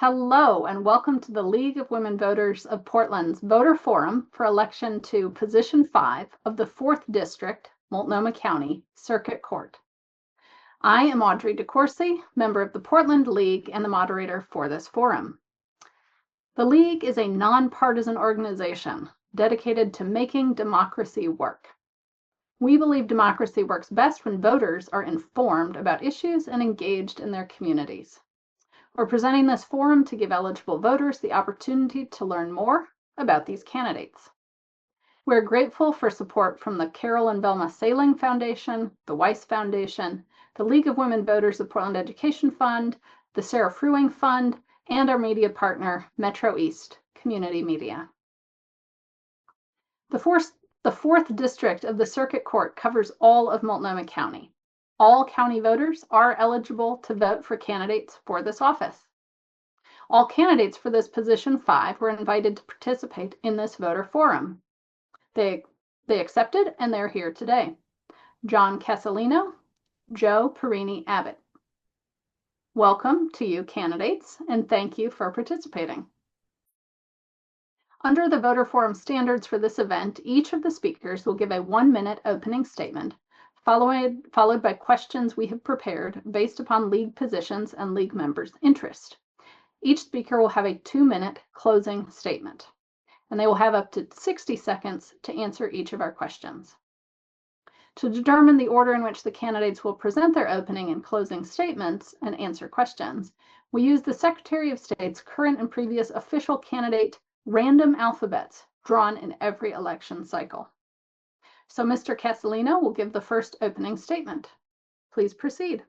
Hello, and welcome to the League of Women Voters of Portland's Voter Forum for election to Position 5 of the 4th District, Multnomah County Circuit Court. I am Audrey DeCourcy, member of the Portland League and the moderator for this forum. The League is a nonpartisan organization dedicated to making democracy work. We believe democracy works best when voters are informed about issues and engaged in their communities. We're presenting this forum to give eligible voters the opportunity to learn more about these candidates. We're grateful for support from the Carol and Velma Sailing Foundation, the Weiss Foundation, the League of Women Voters of Portland Education Fund, the Sarah Fruing Fund, and our media partner, Metro East Community Media. The 4th District of the Circuit Court covers all of Multnomah County. All county voters are eligible to vote for candidates for this office. All candidates for this position 5 were invited to participate in this voter forum. They accepted, and they're here today. John Casalino, Joe Perini-Abbott. Welcome to you candidates, and thank you for participating. Under the voter forum standards for this event, each of the speakers will give a 1-minute opening statement, followed by questions we have prepared based upon league positions and league members' interest. Each speaker will have a 2-minute closing statement, and they will have up to 60 seconds to answer each of our questions. To determine the order in which the candidates will present their opening and closing statements and answer questions, we use the Secretary of State's current and previous official candidate random alphabets drawn in every election cycle. So Mr. Casalino will give the first opening statement. Please proceed.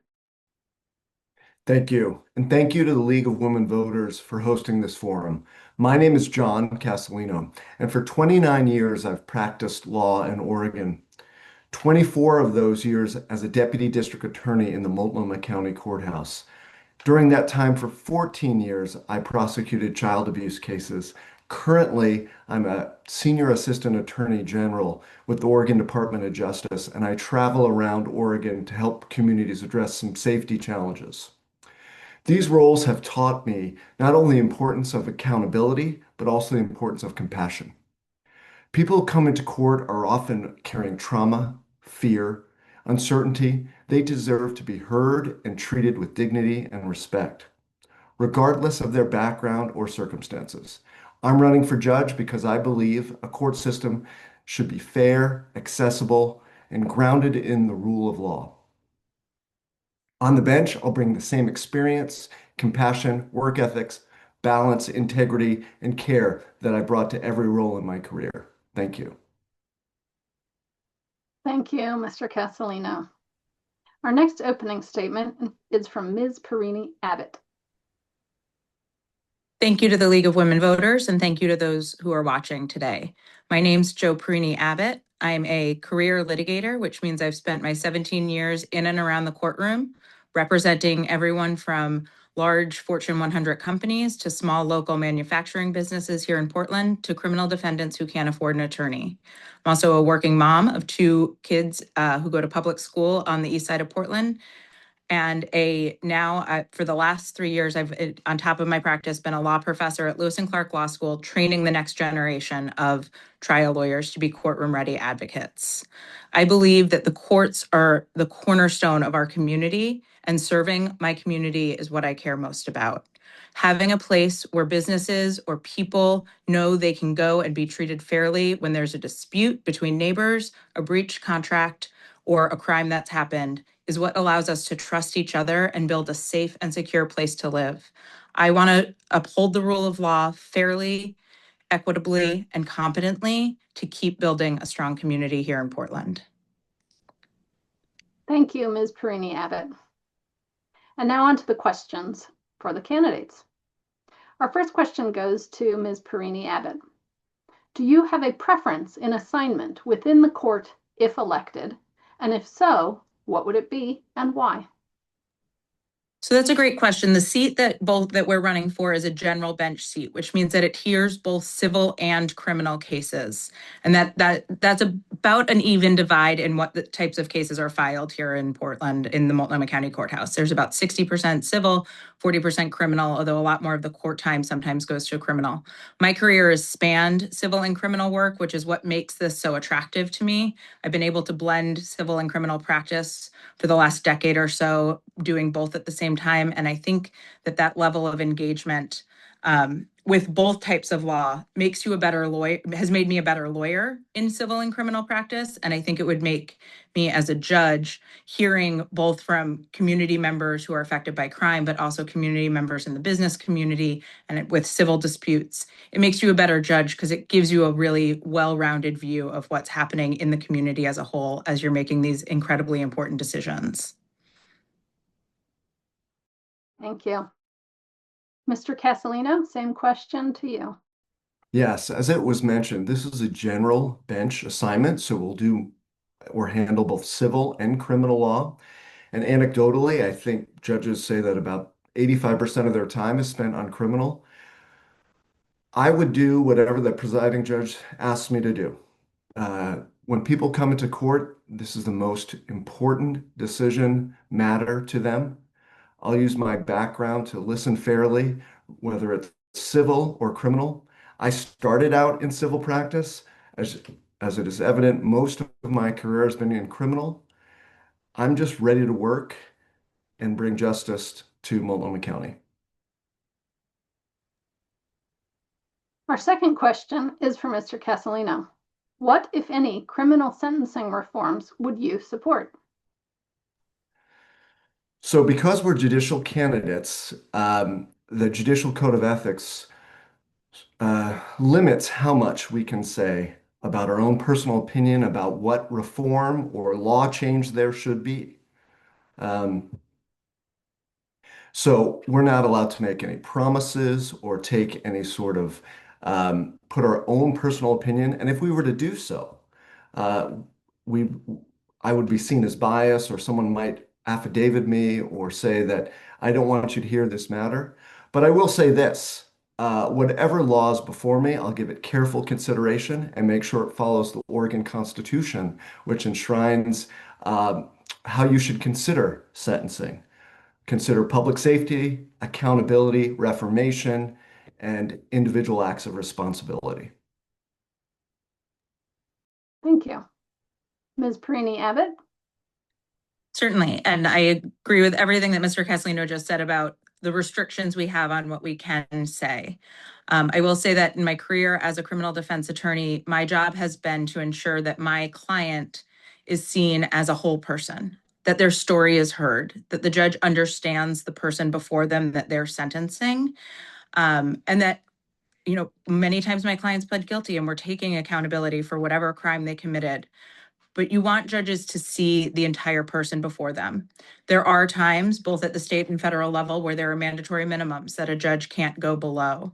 Thank you. And thank you to the League of Women Voters for hosting this forum. My name is John Casalino, and for 29 years I've practiced law in Oregon. 24 of those years as a deputy district attorney in the Multnomah County Courthouse. During that time, for 14 years, I prosecuted child abuse cases. Currently, I'm a senior assistant attorney general with the Oregon Department of Justice, and I travel around Oregon to help communities address some safety challenges. These roles have taught me not only the importance of accountability, but also the importance of compassion. People who come into court are often carrying trauma, fear, uncertainty. They deserve to be heard and treated with dignity and respect, regardless of their background or circumstances. I'm running for judge because I believe a court system should be fair, accessible, and grounded in the rule of law. On the bench, I'll bring the same experience, compassion, work ethics, balance, integrity, and care that I brought to every role in my career. Thank you. Thank you, Mr. Casalino. Our next opening statement is from Ms. Perini-Abbott. Thank you to the League of Women Voters, and thank you to those who are watching today. My name's Joe Perini-Abbott. I'm a career litigator, which means I've spent my 17 years in and around the courtroom, representing everyone from large Fortune 100 companies to small local manufacturing businesses here in Portland to criminal defendants who can't afford an attorney. I'm also a working mom of 2 kids who go to public school on the east side of Portland. And for the last 3 years, I've, on top of my practice, been a law professor at Lewis and Clark Law School, training the next generation of trial lawyers to be courtroom-ready advocates. I believe that the courts are the cornerstone of our community, and serving my community is what I care most about. Having a place where businesses or people know they can go and be treated fairly when there's a dispute between neighbors, a breached contract, or a crime that's happened is what allows us to trust each other and build a safe and secure place to live. I want to uphold the rule of law fairly, equitably, and competently to keep building a strong community here in Portland. Thank you, Ms. Perini-Abbott. And now on to the questions for the candidates. Our first question goes to Ms. Perini-Abbott. Do you have a preference in assignment within the court if elected? And if so, what would it be and why? So that's a great question. The seat that we're running for is a general bench seat, which means that it hears both civil and criminal cases. And that's about an even divide in what the types of cases are filed here in Portland in the Multnomah County Courthouse. There's about 60% civil, 40% criminal, although a lot more of the court time sometimes goes to criminal. My career has spanned civil and criminal work, which is what makes this so attractive to me. I've been able to blend civil and criminal practice for the last decade or so, doing both at the same time. And I think that level of engagement with both types of law makes you a better lawyer, has made me a better lawyer in civil and criminal practice. And I think it would make me as a judge, hearing both from community members who are affected by crime, but also community members in the business community and with civil disputes. It makes you a better judge because it gives you a really well-rounded view of what's happening in the community as a whole as you're making these incredibly important decisions. Thank you. Mr. Casalino, same question to you. Yes, as it was mentioned, this is a general bench assignment, so we'll do or handle both civil and criminal law. And anecdotally, I think judges say that about 85% of their time is spent on criminal. I would do whatever the presiding judge asks me to do. When people come into court, this is the most important decision matter to them. I'll use my background to listen fairly, whether it's civil or criminal. I started out in civil practice. As it is evident, most of my career has been in criminal. I'm just ready to work and bring justice to Multnomah County. Our second question is for Mr. Casalino. What, if any, criminal sentencing reforms would you support? So because we're judicial candidates, the Judicial Code of Ethics limits how much we can say about our own personal opinion about what reform or law change there should be. So we're not allowed to make any promises or take any sort of put our own personal opinion. And if we were to do so, uh, we I would be seen as biased, or someone might affidavit me or say that I don't want you to hear this matter. But I will say this, whatever law is before me, I'll give it careful consideration and make sure it follows the Oregon Constitution, which enshrines how you should consider sentencing. Consider public safety, accountability, reformation, and individual acts of responsibility. Thank you. Ms. Perini-Abbott? Certainly. And I agree with everything that Mr. Casalino just said about the restrictions we have on what we can say. I will say that in my career as a criminal defense attorney, my job has been to ensure that my client is seen as a whole person, that their story is heard, that the judge understands the person before them that they're sentencing, and that, you know, many times my clients pled guilty and we're taking accountability for whatever crime they committed. But you want judges to see the entire person before them. There are times, both at the state and federal level, where there are mandatory minimums that a judge can't go below,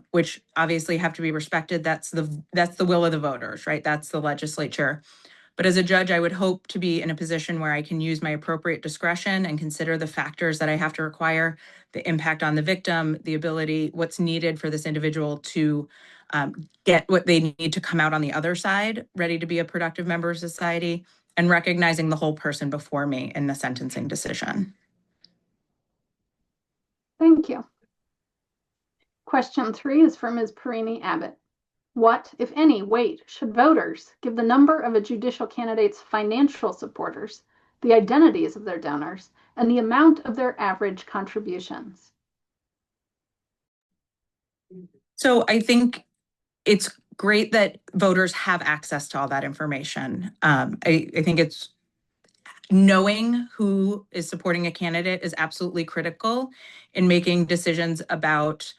which obviously have to be respected. That's the will of the voters, right? That's the legislature. But as a judge, I would hope to be in a position where I can use my appropriate discretion and consider the factors that I have to require, the impact on the victim, the ability, what's needed for this individual to get what they need to come out on the other side, ready to be a productive member of society, and recognizing the whole person before me in the sentencing decision. Thank you. Question 3 is from Ms. Perini-Abbott. What, if any, weight should voters give the number of a judicial candidate's financial supporters, the identities of their donors, and the amount of their average contributions? So I think it's great that voters have access to all that information. I think it's knowing who is supporting a candidate is absolutely critical in making decisions about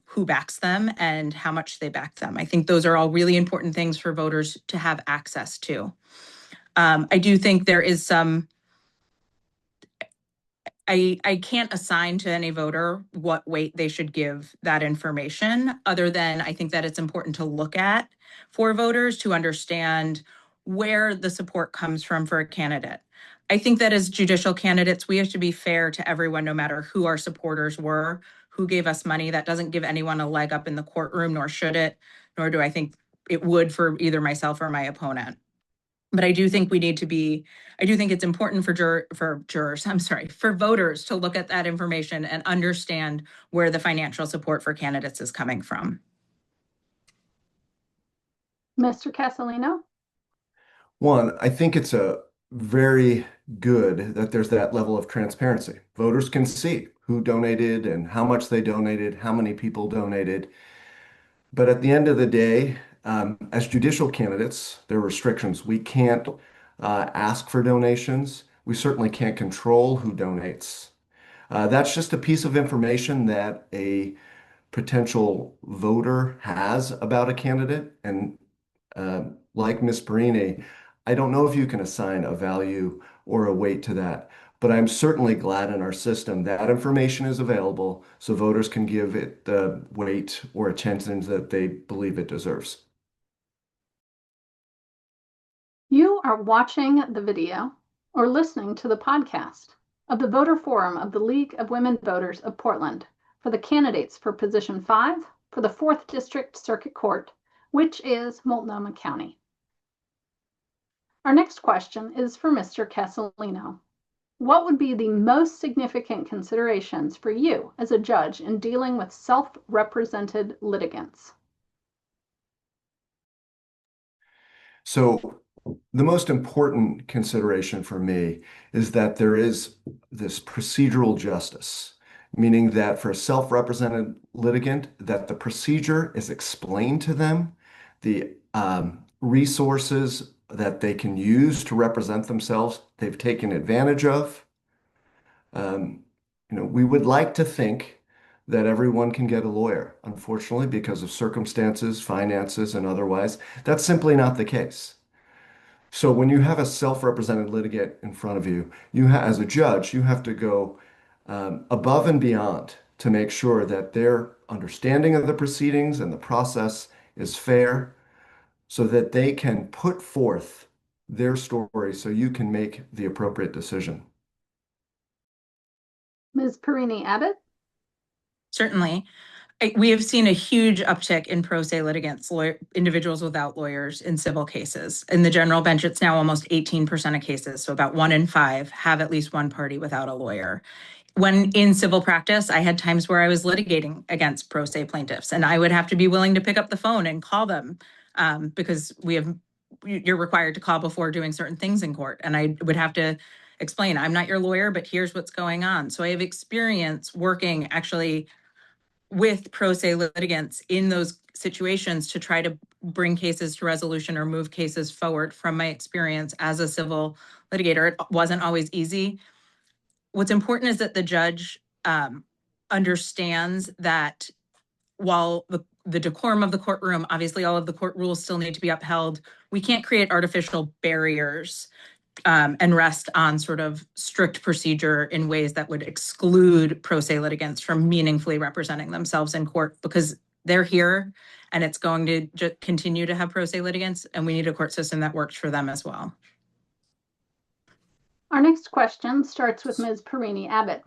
who backs them and how much they back them. I think those are all really important things for voters to have access to. I do think there is some, I can't assign to any voter what weight they should give that information, other than I think that it's important to look at for voters to understand where the support comes from for a candidate. I think that as judicial candidates, we have to be fair to everyone, no matter who our supporters were, who gave us money. That doesn't give anyone a leg up in the courtroom, nor should it, nor do I think it would for either myself or my opponent. But I do think it's important for voters to look at that information and understand where the financial support for candidates is coming from. Mr. Casalino? One, I think it's a very good that there's that level of transparency. Voters can see who donated and how much they donated, how many people donated. But at the end of the day, as judicial candidates, there are restrictions. We can't ask for donations. We certainly can't control who donates. That's just a piece of information that a potential voter has about a candidate. And like Ms. Perini, I don't know if you can assign a value or a weight to that, but I'm certainly glad in our system that information is available so voters can give it the weight or attention that they believe it deserves. You are watching the video or listening to the podcast of the Voter Forum of the League of Women Voters of Portland for the candidates for Position 5 for the 4th District Circuit Court, which is Multnomah County. Our next question is for Mr. Casalino. What would be the most significant considerations for you as a judge in dealing with self-represented litigants? So the most important consideration for me is that there is this procedural justice, meaning that for a self-represented litigant, that the procedure is explained to them, the resources that they can use to represent themselves, they've taken advantage of. We would like to think that everyone can get a lawyer. Unfortunately, because of circumstances, finances, and otherwise, that's simply not the case. So when you have a self-represented litigant in front of you, as a judge, you have to go above and beyond to make sure that their understanding of the proceedings and the process is fair so that they can put forth their story so you can make the appropriate decision. Ms. Perini-Abbott? Certainly. We have seen a huge uptick in pro se litigants, individuals without lawyers in civil cases. In the general bench, it's now almost 18% of cases. So about 1 in 5 have at least one party without a lawyer. When in civil practice, I had times where I was litigating against pro se plaintiffs, and I would have to be willing to pick up the phone and call them because you're required to call before doing certain things in court. And I would have to explain, I'm not your lawyer, but here's what's going on. So I have experience working actually with pro se litigants in those situations to try to bring cases to resolution or move cases forward from my experience as a civil litigator. It wasn't always easy. What's important is that the judge understands that while the decorum of the courtroom, obviously all of the court rules still need to be upheld, we can't create artificial barriers and rest on sort of strict procedure in ways that would exclude pro se litigants from meaningfully representing themselves in court, because they're here and it's going to continue to have pro se litigants, and we need a court system that works for them as well. Our next question starts with Ms. Perini-Abbott.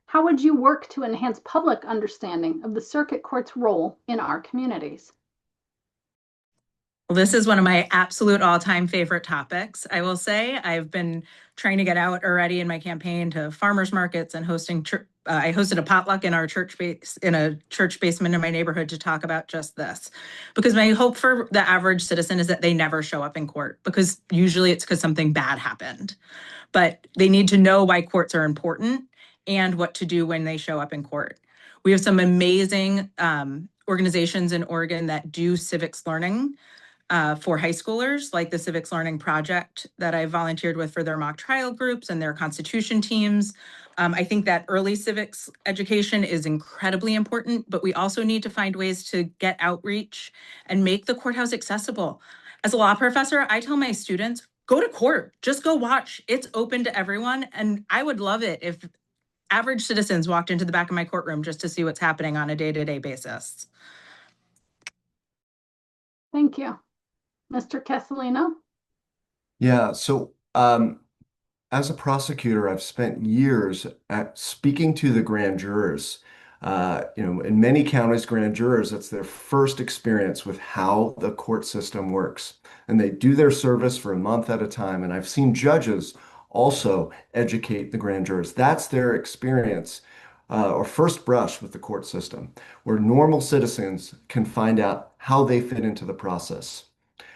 How would you work to enhance public understanding of the circuit court's role in our communities? Well, this is one of my absolute all-time favorite topics. I will say I've been trying to get out already in my campaign to farmers markets and hosting. I hosted a potluck in our in a church basement in my neighborhood to talk about just this, because my hope for the average citizen is that they never show up in court, because usually it's because something bad happened. But they need to know why courts are important and what to do when they show up in court. We have some amazing organizations in Oregon that do civics learning for high schoolers, like the Civics Learning Project that I volunteered with for their mock trial groups and their constitution teams. I think that early civics education is incredibly important, but we also need to find ways to get outreach and make the courthouse accessible. As a law professor, I tell my students, go to court, just go watch. It's open to everyone. And I would love it if average citizens walked into the back of my courtroom just to see what's happening on a day-to-day basis. Thank you. Mr. Casalino? Yeah, so as a prosecutor, I've spent years at speaking to the grand jurors. In many counties, grand jurors, it's their first experience with how the court system works. And they do their service for a month at a time. And I've seen judges also educate the grand jurors. That's their experience or first brush with the court system, where normal citizens can find out how they fit into the process.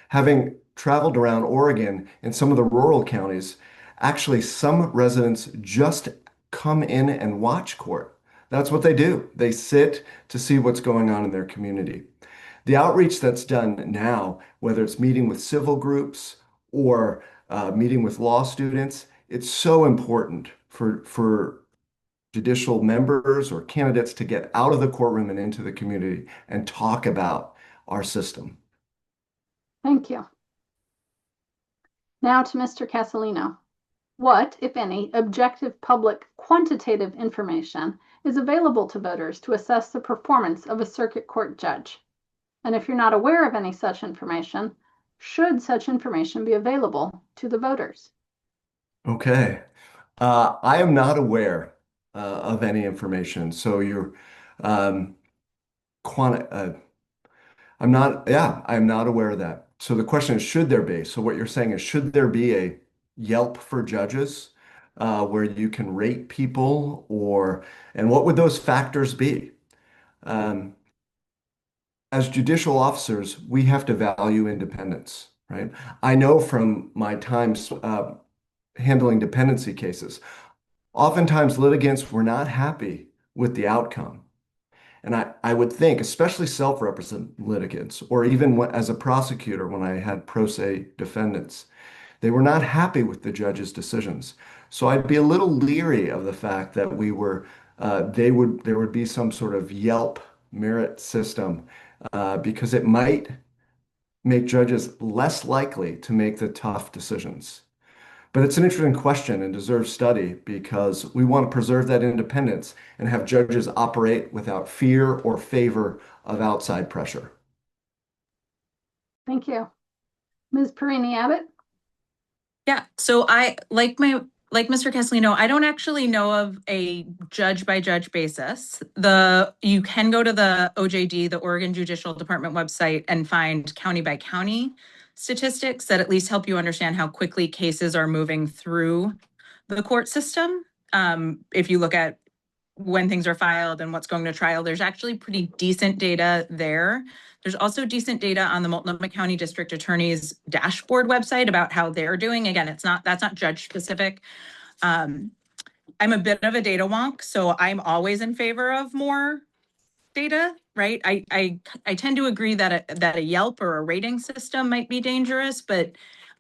Having traveled around Oregon in some of the rural counties, actually, some residents just come in and watch court. That's what they do. They sit to see what's going on in their community. The outreach that's done now, whether it's meeting with civil groups or meeting with law students, it's so important for judicial members or candidates to get out of the courtroom and into the community and talk about our system. Thank you. Now to Mr. Casalino. What, if any, objective public quantitative information is available to voters to assess the performance of a circuit court judge? And if you're not aware of any such information, should such information be available to the voters? Okay. I am not aware of any information. So you're um, quanti I'm not aware of that. So the question is, should there be? So what you're saying is, should there be a Yelp for judges where you can rate people and what would those factors be? Um, as judicial officers, we have to value independence, right? I know from my times handling dependency cases, oftentimes litigants were not happy with the outcome. And I would think, especially self-represented litigants, or even as a prosecutor when I had pro se defendants, they were not happy with the judge's decisions. So I'd be a little leery of the fact that there would be some sort of Yelp merit system because it might make judges less likely to make the tough decisions. But it's an interesting question and deserves study because we want to preserve that independence and have judges operate without fear or favor of outside pressure. Thank you. Ms. Perini-Abbott? Yeah, so I like Mr. Casalino, I don't actually know of a judge by judge basis. You can go to the OJD, the Oregon Judicial Department website, and find county by county statistics that at least help you understand how quickly cases are moving through the court system. If you look at when things are filed and what's going to trial, there's actually pretty decent data there. There's also decent data on the Multnomah County District Attorney's dashboard website about how they're doing. Again, that's not judge specific. I'm a bit of a data wonk, so I'm always in favor of more data, right? I tend to agree that a Yelp or a rating system might be dangerous, but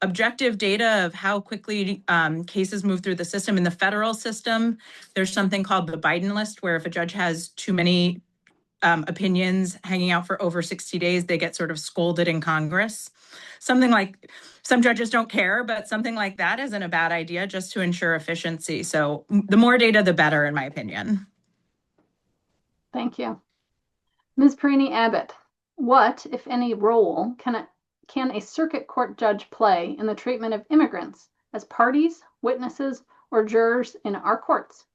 objective data of how quickly cases move through the system. In the federal system, there's something called the Biden list, where if a judge has too many opinions hanging out for over 60 days, they get sort of scolded in Congress. Something like, some judges don't care, but something like that isn't a bad idea just to ensure efficiency. So the more data, the better, in my opinion. Thank you. Ms. Perini-Abbott, what, if any, role can a circuit court judge play in the treatment of immigrants as parties, witnesses, or jurors in our courts?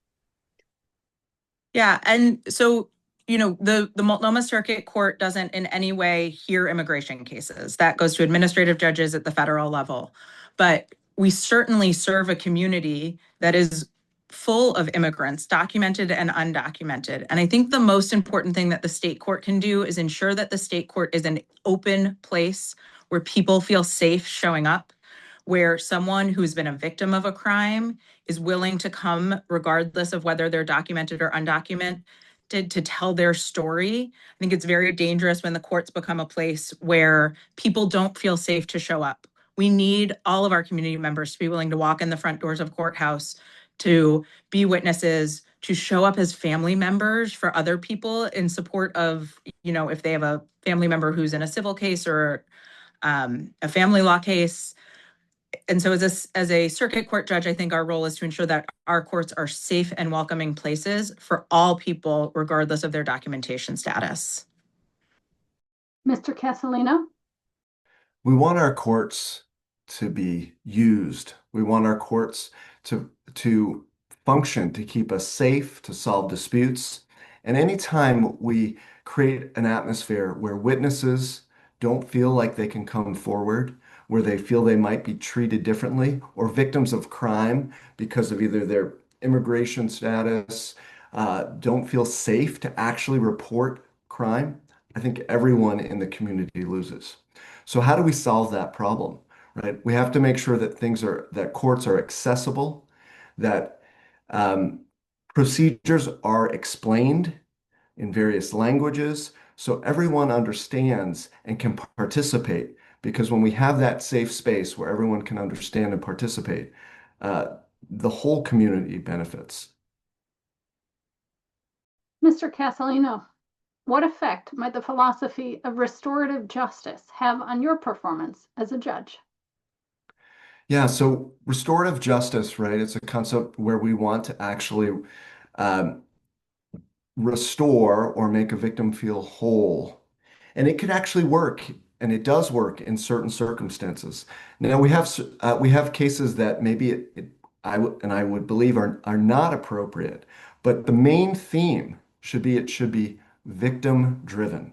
Yeah, and so, the Multnomah Circuit Court doesn't in any way hear immigration cases. That goes to administrative judges at the federal level. But we certainly serve a community that is full of immigrants, documented and undocumented. And I think the most important thing that the state court can do is ensure that the state court is an open place where people feel safe showing up, where someone who's been a victim of a crime is willing to come regardless of whether they're documented or undocumented to tell their story. I think it's very dangerous when the courts become a place where people don't feel safe to show up. We need all of our community members to be willing to walk in the front doors of courthouse, to be witnesses, to show up as family members for other people in support of, if they have a family member who's in a civil case or a family law case. And so as a circuit court judge, I think our role is to ensure that our courts are safe and welcoming places for all people, regardless of their documentation status. Mr. Casalino? We want our courts to be used. We want our courts to function, to keep us safe, to solve disputes. And anytime we create an atmosphere where witnesses don't feel like they can come forward, where they feel they might be treated differently, or victims of crime because of either their immigration status, don't feel safe to actually report crime, I think everyone in the community loses. So how do we solve that problem, right? We have to make sure that that courts are accessible, that um, procedures are explained in various languages so everyone understands and can participate. Because when we have that safe space where everyone can understand and participate, uh, the whole community benefits. Mr. Casalino, what effect might the philosophy of restorative justice have on your performance as a judge? Yeah, so restorative justice, right? It's a concept where we want to actually um, restore or make a victim feel whole. And it could actually work, and it does work in certain circumstances. Now we have cases that maybe I would believe are not appropriate, but the main theme it should be victim driven,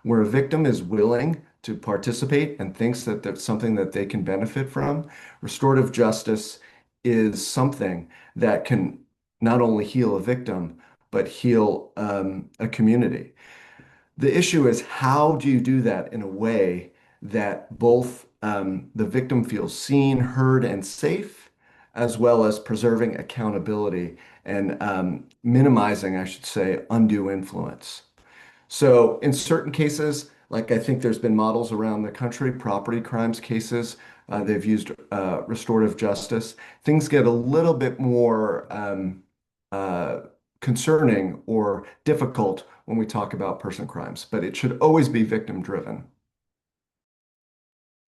where a victim is willing to participate and thinks that that's something that they can benefit from. Restorative justice is something that can not only heal a victim, but heal a community. The issue is how do you do that in a way that both the victim feels seen, heard, and safe, as well as preserving accountability and minimizing, I should say, undue influence. So in certain cases, like I think there's been models around the country, property crimes cases, they've used restorative justice. Things get a little bit more uh, concerning or difficult when we talk about person crimes, but it should always be victim driven.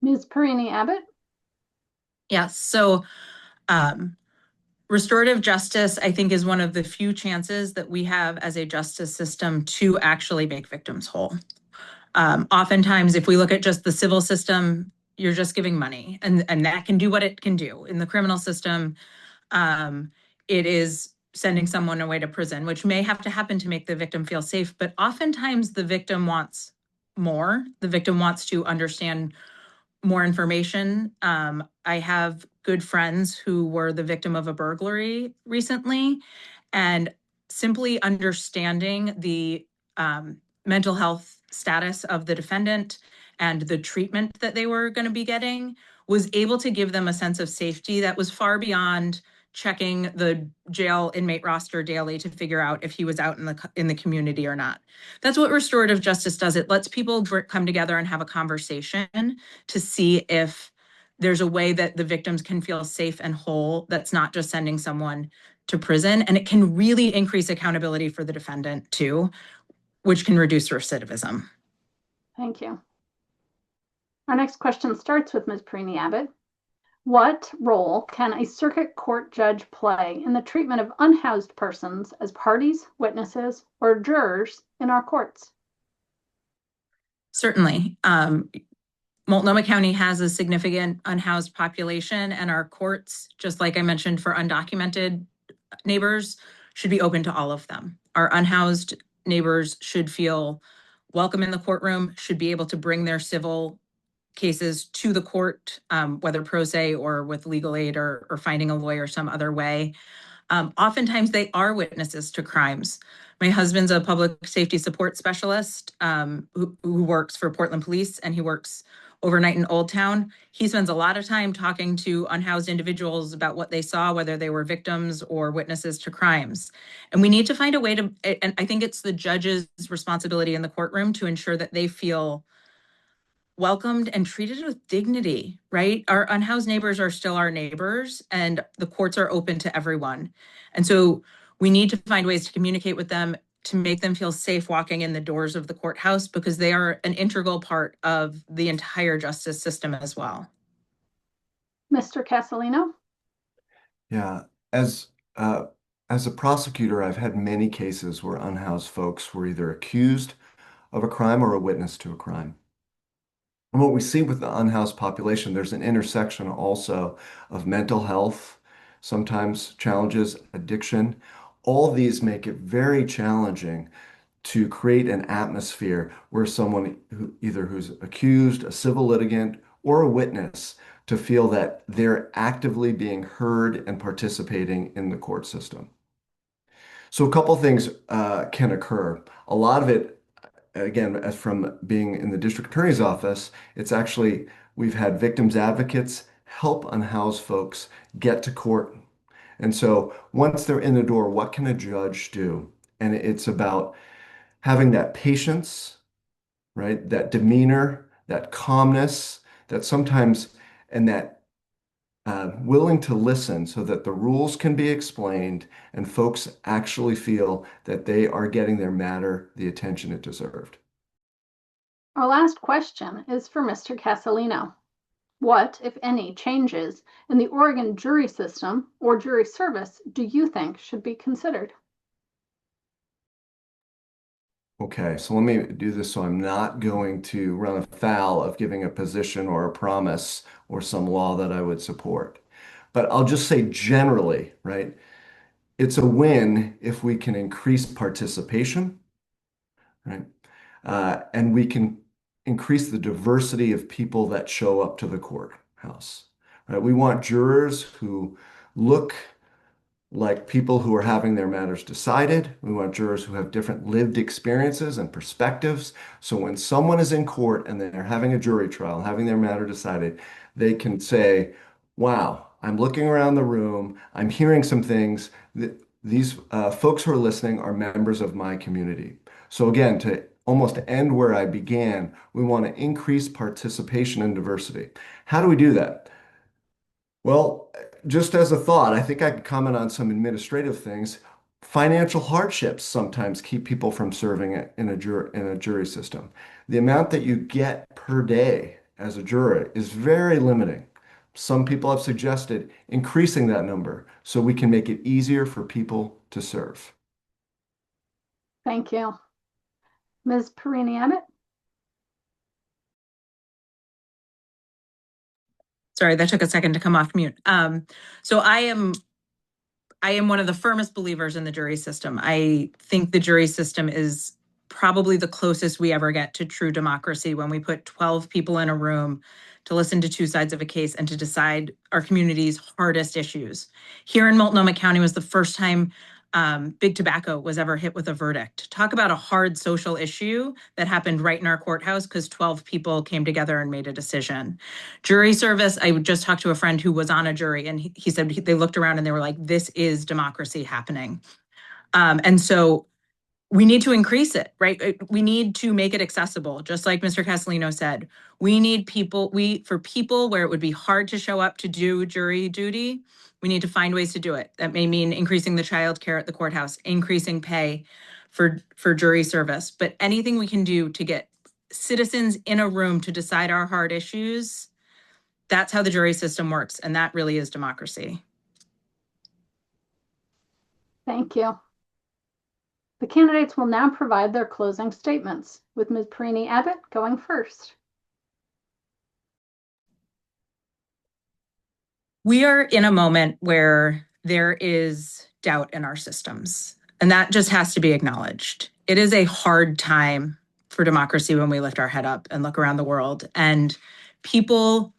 Ms. Perini-Abbott? Yes. So, um, restorative justice, I think, is one of the few chances that we have as a justice system to actually make victims whole. Oftentimes, if we look at just the civil system, you're just giving money, and that can do what it can do. In the criminal system, it is sending someone away to prison, which may have to happen to make the victim feel safe. But oftentimes, the victim wants more. The victim wants to understand more information. I have good friends who were the victim of a burglary recently, and simply understanding the mental health status of the defendant and the treatment that they were going to be getting was able to give them a sense of safety that was far beyond checking the jail inmate roster daily to figure out if he was out in the community or not. That's what restorative justice does. It lets people come together and have a conversation to see if there's a way that the victims can feel safe and whole that's not just sending someone to prison. And it can really increase accountability for the defendant too, which can reduce recidivism. Thank you. Our next question starts with Ms. Perini-Abbott. What role can a circuit court judge play in the treatment of unhoused persons as parties, witnesses, or jurors in our courts? Certainly. Multnomah County has a significant unhoused population, and our courts, just like I mentioned for undocumented neighbors, should be open to all of them. Our unhoused neighbors should feel welcome in the courtroom, should be able to bring their civil cases to the court, whether pro se or with legal aid or finding a lawyer some other way. Oftentimes they are witnesses to crimes. My husband's a public safety support specialist who works for Portland Police, and he works overnight in Old Town. He spends a lot of time talking to unhoused individuals about what they saw, whether they were victims or witnesses to crimes. And we need to find a way to, and I think it's the judge's responsibility in the courtroom to ensure that they feel welcomed and treated with dignity, right? Our unhoused neighbors are still our neighbors, and the courts are open to everyone. And so we need to find ways to communicate with them to make them feel safe walking in the doors of the courthouse, because they are an integral part of the entire justice system as well. Mr. Casalino? Yeah, as uh, as a prosecutor, I've had many cases where unhoused folks were either accused of a crime or a witness to a crime. And what we see with the unhoused population, there's an intersection also of mental health, sometimes challenges, addiction. All these make it very challenging to create an atmosphere where someone who either who's accused, a civil litigant, or a witness to feel that they're actively being heard and participating in the court system. So a couple things can occur. A lot of it, again, as from being in the district attorney's office, it's actually we've had victims advocates help unhoused folks get to court. And so once they're in the door, what can a judge do? And it's about having that patience, right? That demeanor, that calmness, that sometimes, and that willing to listen so that the rules can be explained and folks actually feel that they are getting their matter the attention it deserved. Our last question is for Mr. Casalino. What, if any, changes in the Oregon jury system or jury service do you think should be considered? Okay, so let me do this so I'm not going to run afoul of giving a position or a promise or some law that I would support. But I'll just say generally, right? It's a win if we can increase participation, right? And we can increase the diversity of people that show up to the courthouse, right? We want jurors who look like people who are having their matters decided. We want jurors who have different lived experiences and perspectives. So when someone is in court and they're having a jury trial, having their matter decided, they can say, wow, I'm looking around the room, I'm hearing some things. These folks who are listening are members of my community. So again, to almost end where I began, we want to increase participation and diversity. How do we do that? Well, just as a thought, I think I could comment on some administrative things. Financial hardships sometimes keep people from serving in a jury system. The amount that you get per day as a juror is very limiting. Some people have suggested increasing that number so we can make it easier for people to serve. Thank you. Ms. Perini-Abbott? Sorry, that took a second to come off mute. So I am one of the firmest believers in the jury system. I think the jury system is probably the closest we ever get to true democracy when we put 12 people in a room to listen to two sides of a case and to decide our community's hardest issues. Here in Multnomah County was the first time big tobacco was ever hit with a verdict. Talk about a hard social issue that happened right in our courthouse because 12 people came together and made a decision. Jury service, I just talked to a friend who was on a jury and he said they looked around and they were like, this is democracy happening. And so we need to increase it, right? We need to make it accessible. Just like Mr. Casalino said, we need for people where it would be hard to show up to do jury duty, we need to find ways to do it. That may mean increasing the child care at the courthouse, increasing pay for jury service, but anything we can do to get citizens in a room to decide our hard issues, that's how the jury system works. And that really is democracy. Thank you. The candidates will now provide their closing statements, with Ms. Perini-Abbott going first. We are in a moment where there is doubt in our systems, and that just has to be acknowledged. It is a hard time for democracy when we lift our head up and look around the world, and people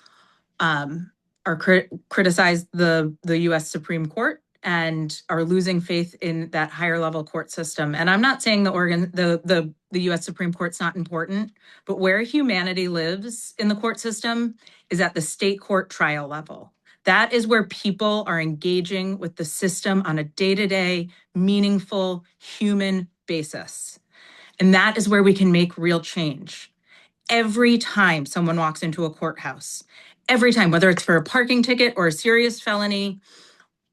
criticize the U.S. Supreme Court and are losing faith in that higher level court system. And I'm not saying the U.S. Supreme Court's not important, but where humanity lives in the court system is at the state court trial level. That is where people are engaging with the system on a day-to-day, meaningful, human basis. And that is where we can make real change. Every time someone walks into a courthouse, every time, whether it's for a parking ticket or a serious felony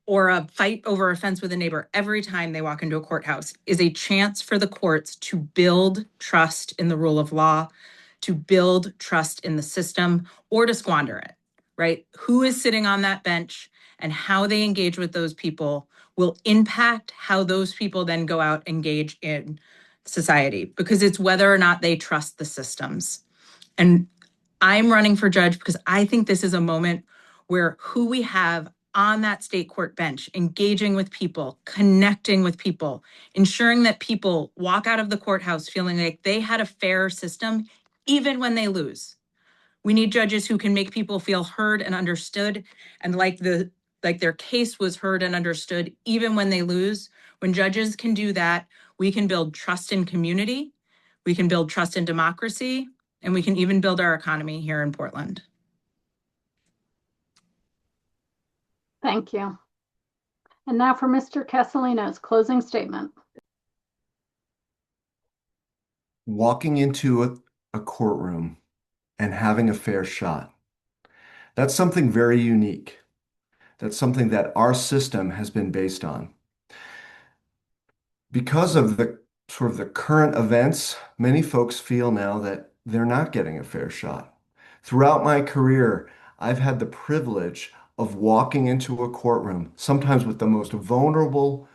or a fight over a fence with a neighbor, every time they walk into a courthouse is a chance for the courts to build trust in the rule of law, to build trust in the system, or to squander it, right? Who is sitting on that bench and how they engage with those people will impact how those people then go out and engage in society, because it's whether or not they trust the systems. And I'm running for judge because I think this is a moment where who we have on that state court bench, engaging with people, connecting with people, ensuring that people walk out of the courthouse feeling like they had a fair system, even when they lose. We need judges who can make people feel heard and understood, and like their case was heard and understood, even when they lose. When judges can do that, we can build trust in community, we can build trust in democracy, and we can even build our economy here in Portland. Thank you. And now for Mr. Casalino's closing statement. Walking into a courtroom and having a fair shot. That's something very unique. That's something that our system has been based on. Because of the sort of the current events, many folks feel now that they're not getting a fair shot. Throughout my career, I've had the privilege of walking into a courtroom, sometimes with the most vulnerable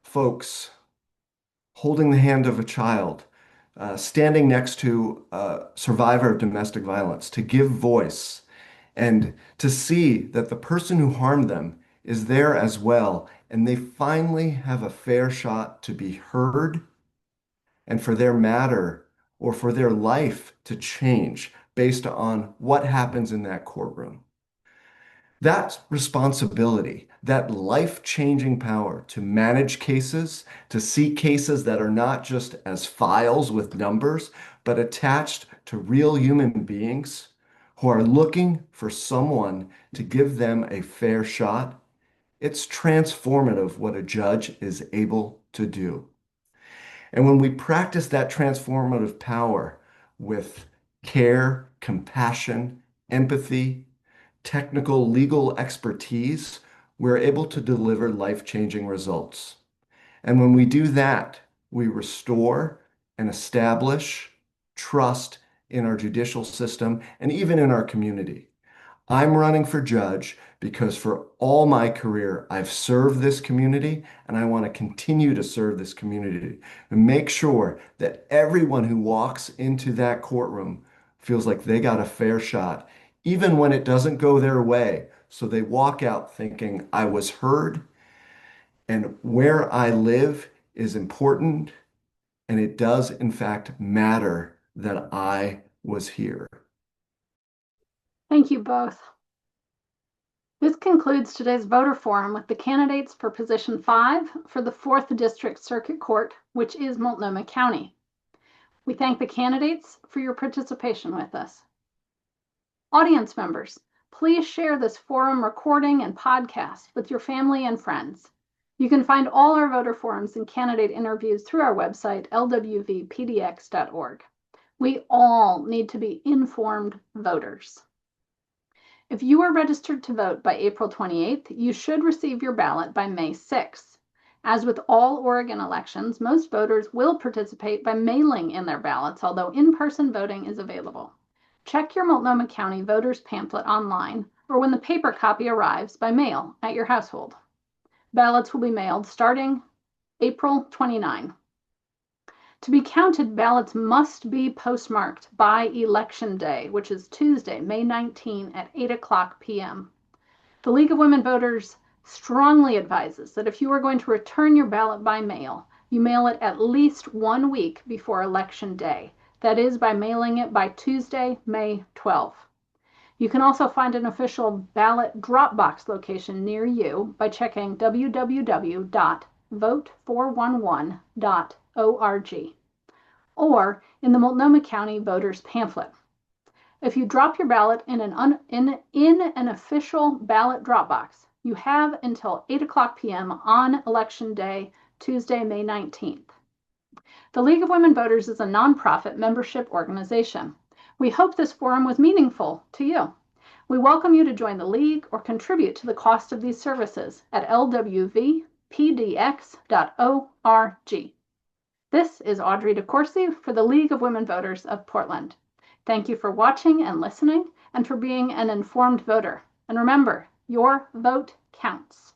folks, holding the hand of a child, standing next to a survivor of domestic violence, to give voice and to see that the person who harmed them is there as well, and they finally have a fair shot to be heard and for their matter or for their life to change based on what happens in that courtroom. That responsibility, that life-changing power to manage cases, to see cases that are not just as files with numbers, but attached to real human beings who are looking for someone to give them a fair shot, it's transformative what a judge is able to do. And when we practice that transformative power with care, compassion, empathy, technical legal expertise, we're able to deliver life-changing results. And when we do that, we restore and establish trust in our judicial system and even in our community. I'm running for judge because for all my career, I've served this community and I want to continue to serve this community and make sure that everyone who walks into that courtroom feels like they got a fair shot, even when it doesn't go their way. So they walk out thinking, I was heard and where I live is important and it does in fact matter that I was here. Thank you both. This concludes today's voter forum with the candidates for position 5 for the 4th District Circuit Court, which is Multnomah County. We thank the candidates for your participation with us. Audience members, please share this forum recording and podcast with your family and friends. You can find all our voter forums and candidate interviews through our website, lwvpdx.org. We all need to be informed voters. If you are registered to vote by April 28th, you should receive your ballot by May 6th. As with all Oregon elections, most voters will participate by mailing in their ballots, although in-person voting is available. Check your Multnomah County voters pamphlet online or when the paper copy arrives by mail at your household. Ballots will be mailed starting April 29. To be counted, ballots must be postmarked by Election Day, which is Tuesday, May 19 at 8:00 p.m. The League of Women Voters strongly advises that if you are going to return your ballot by mail, you mail it at least 1 week before Election Day. That is, by mailing it by Tuesday, May 12. You can also find an official ballot drop box location near you by checking www.vote411.org or in the Multnomah County Voters Pamphlet. If you drop your ballot in an official ballot drop box, you have until 8:00 p.m. on Election Day, Tuesday, May 19th. The League of Women Voters is a nonprofit membership organization. We hope this forum was meaningful to you. We welcome you to join the League or contribute to the cost of these services at lwvpdx.org. This is Audrey DeCourcy for the League of Women Voters of Portland. Thank you for watching and listening and for being an informed voter. And remember, your vote counts.